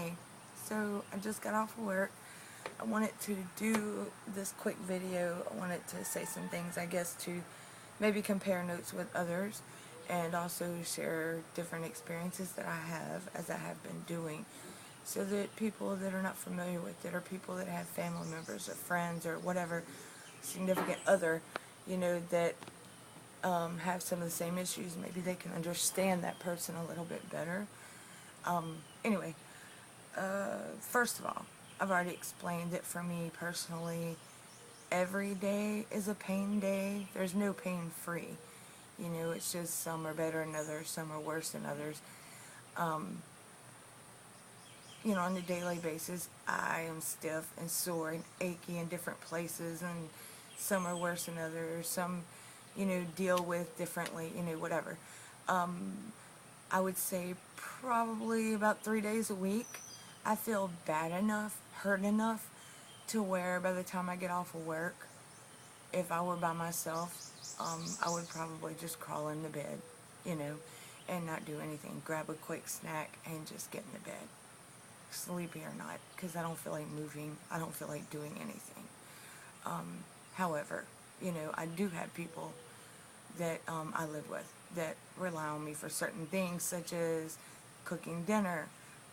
Hey, so I just got off of work. I wanted to do this quick video. I wanted to say some things, I guess, to maybe compare notes with others and also share different experiences that I have as I have been doing, so that people that are not familiar with it, or people that have family members or friends or whatever, significant other, that have some of the same issues, maybe they can understand that person a little bit better. Anyway, first of all, I've already explained that for me personally, every day is a pain day. There's no pain free. It's just some are better than others, some are worse than others. On a daily basis, I am stiff and sore and achy in different places, and some are worse than others. Some, deal with differently, whatever. I would say probably about 3 days a week, I feel bad enough, hurt enough, to where by the time I get off of work, if I were by myself, I would probably just crawl into bed, and not do anything. Grab a quick snack and just get into bed. Sleepy or not, because I don't feel like moving. I don't feel like doing anything. However, I do have people that I live with that rely on me for certain things, such as cooking dinner,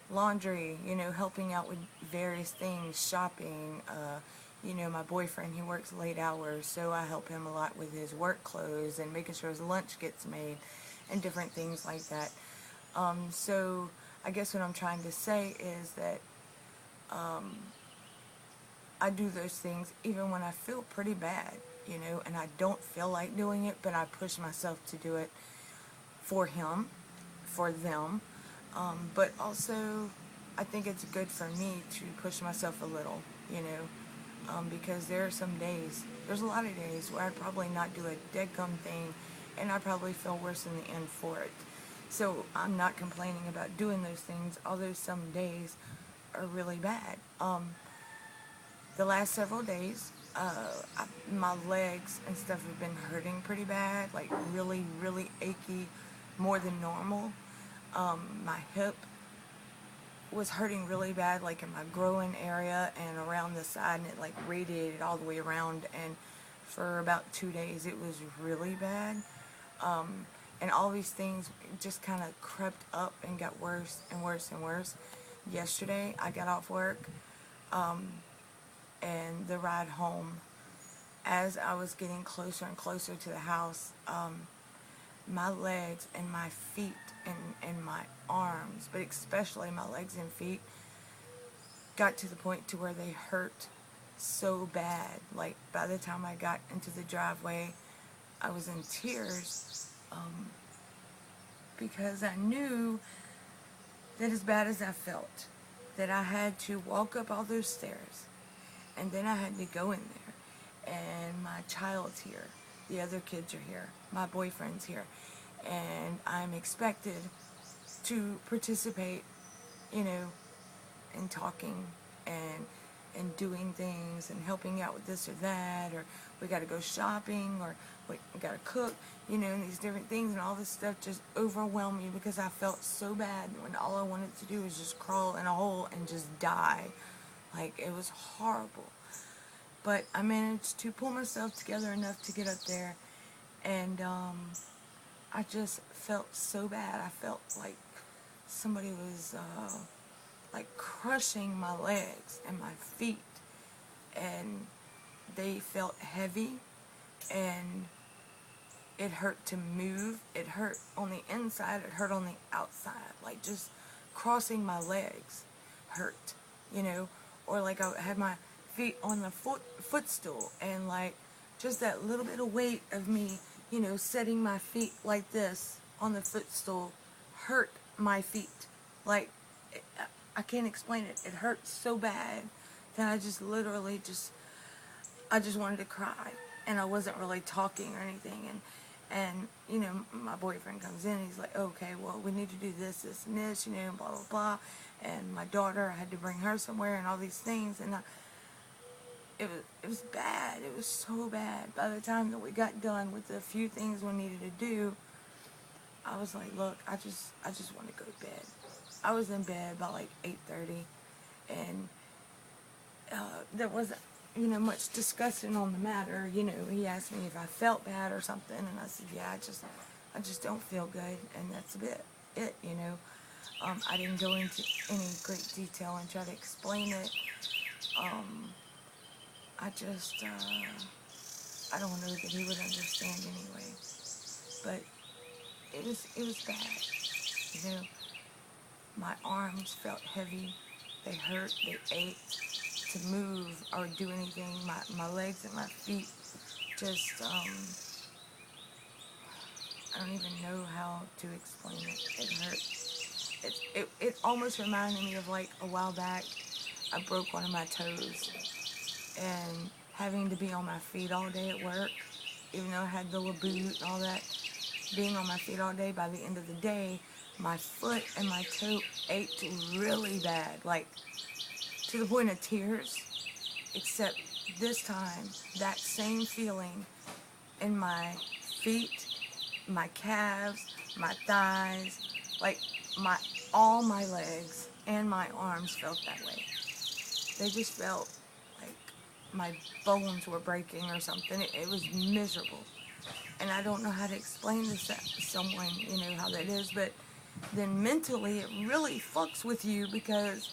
laundry, helping out with various things, shopping. My boyfriend, he works late hours, so I help him a lot with his work clothes and making sure his lunch gets made and different things like that. So I guess what I'm trying to say is that I do those things even when I feel pretty bad, and I don't feel like doing it, but I push myself to do it for him, for them. But also, I think it's good for me to push myself a little, because there are some days, there's a lot of days where I'd probably not do a deadgum thing, and I probably feel worse in the end for it. So I'm not complaining about doing those things, although some days are really bad. The last several days, my legs and stuff have been hurting pretty bad, like really, really achy, more than normal. My hip was hurting really bad, like in my groin area and around the side, and it like radiated all the way around, and for about 2 days it was really bad. And all these things just kind of crept up and got worse and worse and worse. Yesterday I got off work, and the ride home, as I was getting closer and closer to the house, my legs and my feet and my arms, but especially my legs and feet, got to the point to where they hurt so bad. Like, by the time I got into the driveway, I was in tears, because I knew that as bad as I felt, that I had to walk up all those stairs, and then I had to go in there, and my child's here, the other kids are here, my boyfriend's here, and I'm expected to participate, in talking and doing things and helping out with this or that, or we got to go shopping, or we got to cook, and these different things, and all this stuff just overwhelmed me because I felt so bad when all I wanted to do was just crawl in a hole and just die. Like, it was horrible. But I managed to pull myself together enough to get up there, and I just felt so bad. I felt like somebody was like crushing my legs and my feet, and they felt heavy, and it hurt to move. It hurt on the inside, it hurt on the outside. Like, just crossing my legs hurt, or like I had my feet on the footstool, and like just that little bit of weight of me, setting my feet like this on the footstool hurt my feet. Like, I can't explain it. It hurt so bad that I just literally I just wanted to cry, and I wasn't really talking or anything. And my boyfriend comes in, he's like, okay, well, we need to do this, this, and this, blah, blah, blah. And my daughter, I had to bring her somewhere, and all these things, and it was bad. It was so bad. By the time that we got done with the few things we needed to do, I was like, look, I just want to go to bed. I was in bed by like 8:30, and there wasn't, much discussion on the matter. He asked me if I felt bad or something, and I said, yeah, I just don't feel good, and that's a bit it. I didn't go into any great detail and try to explain it. I just, I don't know that he would understand anyway, but it was bad. My arms felt heavy, they hurt, they ached. To move or do anything, my legs and my feet just, I don't even know how to explain it. It hurt. It almost reminded me of like a while back, I broke one of my toes, and having to be on my feet all day at work, even though I had the little boot and all that, being on my feet all day, by the end of the day, my foot and my toe ached really bad, like to the point of tears, except this time, that same feeling in my feet, my calves, my thighs, like all my legs and my arms felt that way. They just felt like my bones were breaking or something. It was miserable. And I don't know how to explain this to someone, how that is, but then mentally it really fucks with you because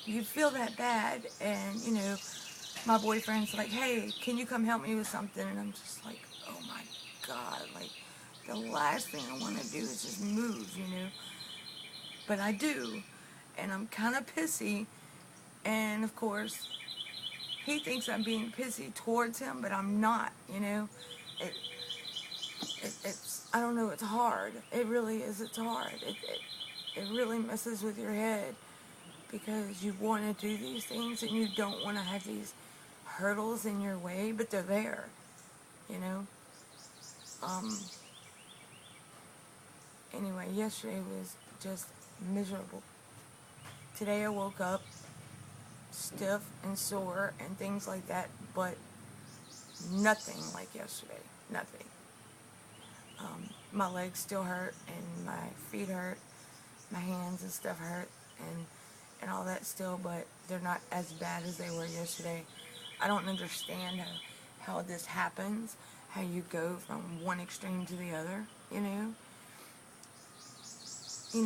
you feel that bad, and my boyfriend's like, hey, can you come help me with something? And I'm just like, oh my God, like the last thing I want to do is just move, but I do, and I'm kind of pissy, and of course he thinks I'm being pissy towards him, but I'm not. It's, I don't know, it's hard. It really is. It's hard. It really messes with your head because you want to do these things and you don't want to have these hurdles in your way, but they're there, Anyway, yesterday was just miserable. Today I woke up stiff and sore and things like that, but nothing like yesterday. Nothing. My legs still hurt, and my feet hurt, my hands and stuff hurt, and all that still, but they're not as bad as they were yesterday. I don't understand how this happens, how you go from one extreme to the other,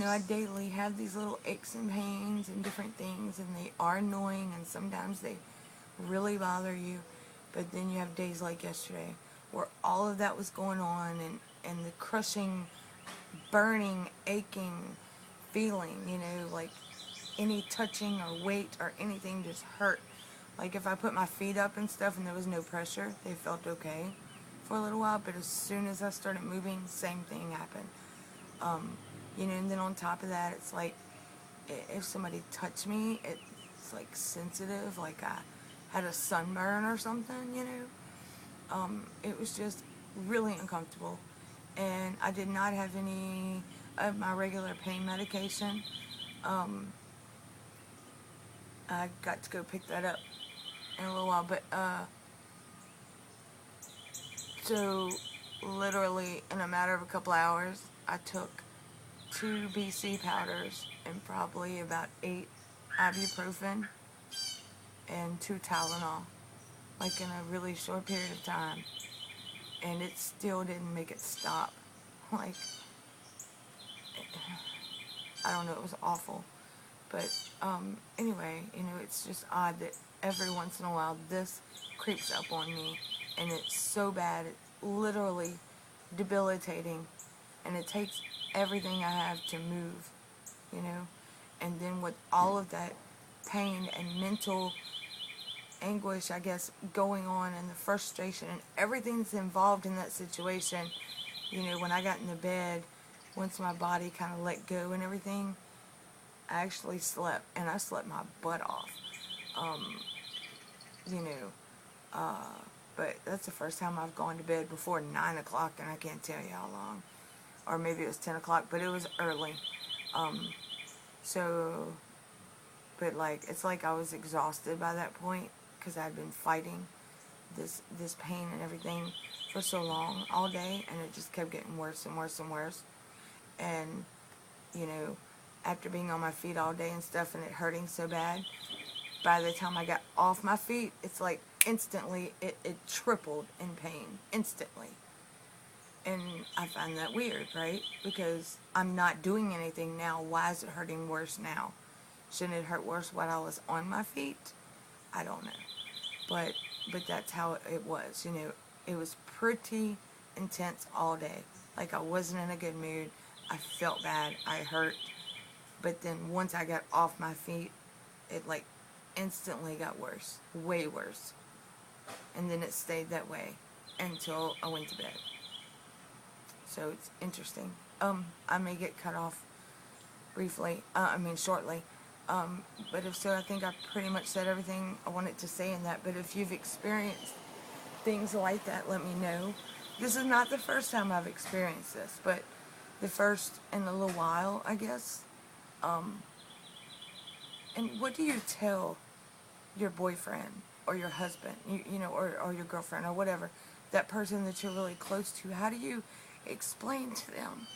I daily have these little aches and pains and different things, and they are annoying, and sometimes they really bother you, but then you have days like yesterday where all of that was going on, and the crushing, burning, aching feeling, like any touching or weight or anything just hurt. Like if I put my feet up and stuff and there was no pressure, they felt okay for a little while, but as soon as I started moving, same thing happened. And then on top of that, it's like if somebody touched me, it's like sensitive, like I had a sunburn or something, It was just really uncomfortable, and I did not have any of my regular pain medication. I got to go pick that up in a little while, but so literally in a matter of a couple hours, I took 2 BC powders and probably about 8 ibuprofen and 2 Tylenol, like in a really short period of time, and it still didn't make it stop. Like, I don't know, it was awful. But anyway, it's just odd that every once in a while this creeps up on me, and it's so bad, it's literally debilitating, and it takes everything I have to move, and then with all of that pain and mental anguish, I guess, going on, and the frustration and everything that's involved in that situation, when I got in the bed, once my body kind of let go and everything, I actually slept, and I slept my butt off, but that's the first time I've gone to bed before 9 o'clock, and I can't tell you how long, or maybe it was 10 o'clock, but it was early, but like, it's like I was exhausted by that point, because I'd been fighting this pain and everything for so long, all day, and it just kept getting worse and worse and worse, and, after being on my feet all day and stuff and it hurting so bad. By the time I got off my feet, it's like instantly it tripled in pain. Instantly. And I find that weird, right? Because I'm not doing anything now. Why is it hurting worse now? Shouldn't it hurt worse while I was on my feet? I don't know. But that's how it was. It was pretty intense all day. Like I wasn't in a good mood. I felt bad. I hurt. But then once I got off my feet, it like instantly got worse. Way worse. And then it stayed that way until I went to bed. So it's interesting. I may get cut off briefly, shortly. But if so, I think I pretty much said everything I wanted to say in that. But if you've experienced things like that, let me know. This is not the first time I've experienced this, but the first in a little while, I guess. And what do you tell your boyfriend or your husband, or your girlfriend or whatever, that person that you're really close to? How do you explain to them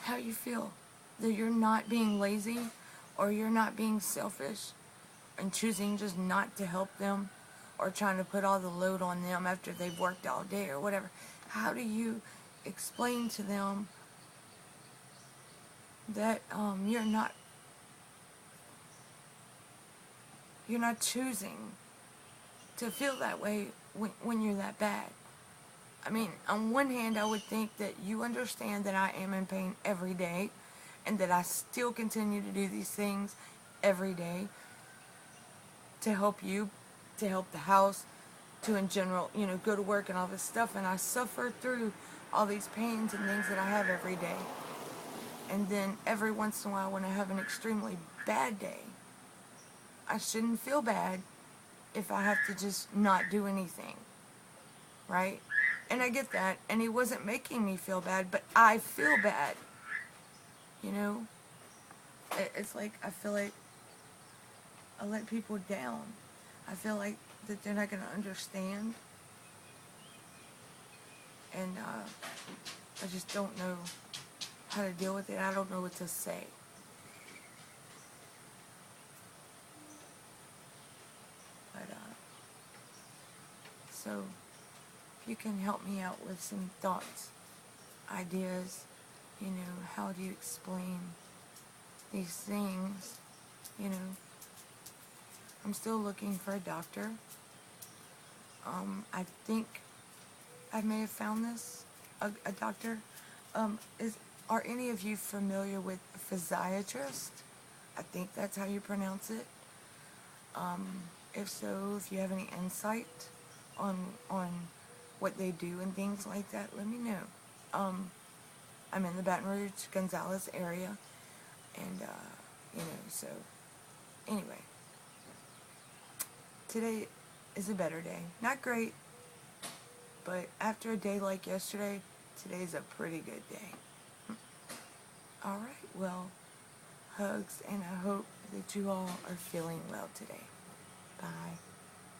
how you feel? That you're not being lazy or you're not being selfish and choosing just not to help them or trying to put all the load on them after they've worked all day or whatever. How do you explain to them that you're not choosing to feel that way when you're that bad? I mean, on one hand, I would think that you understand that I am in pain every day and that I still continue to do these things every day to help you, to help the house, to in general, go to work and all this stuff. And I suffer through all these pains and things that I have every day. And then every once in a while when I have an extremely bad day, I shouldn't feel bad if I have to just not do anything, right? And I get that, and he wasn't making me feel bad, but I feel bad, It's like, I feel like I let people down. I feel like that they're not going to understand, and I just don't know how to deal with it. I don't know what to say. But, so, if you can help me out with some thoughts, ideas, how do you explain these things, I'm still looking for a doctor. I think I may have found a doctor. Are any of you familiar with a physiatrist? I think that's how you pronounce it. If so, if you have any insight on what they do and things like that, let me know. I'm in the Baton Rouge, Gonzales area, and so anyway, today is a better day. Not great, but after a day like yesterday, today's a pretty good day. Alright, well, hugs, and I hope that you all are feeling well today. Bye.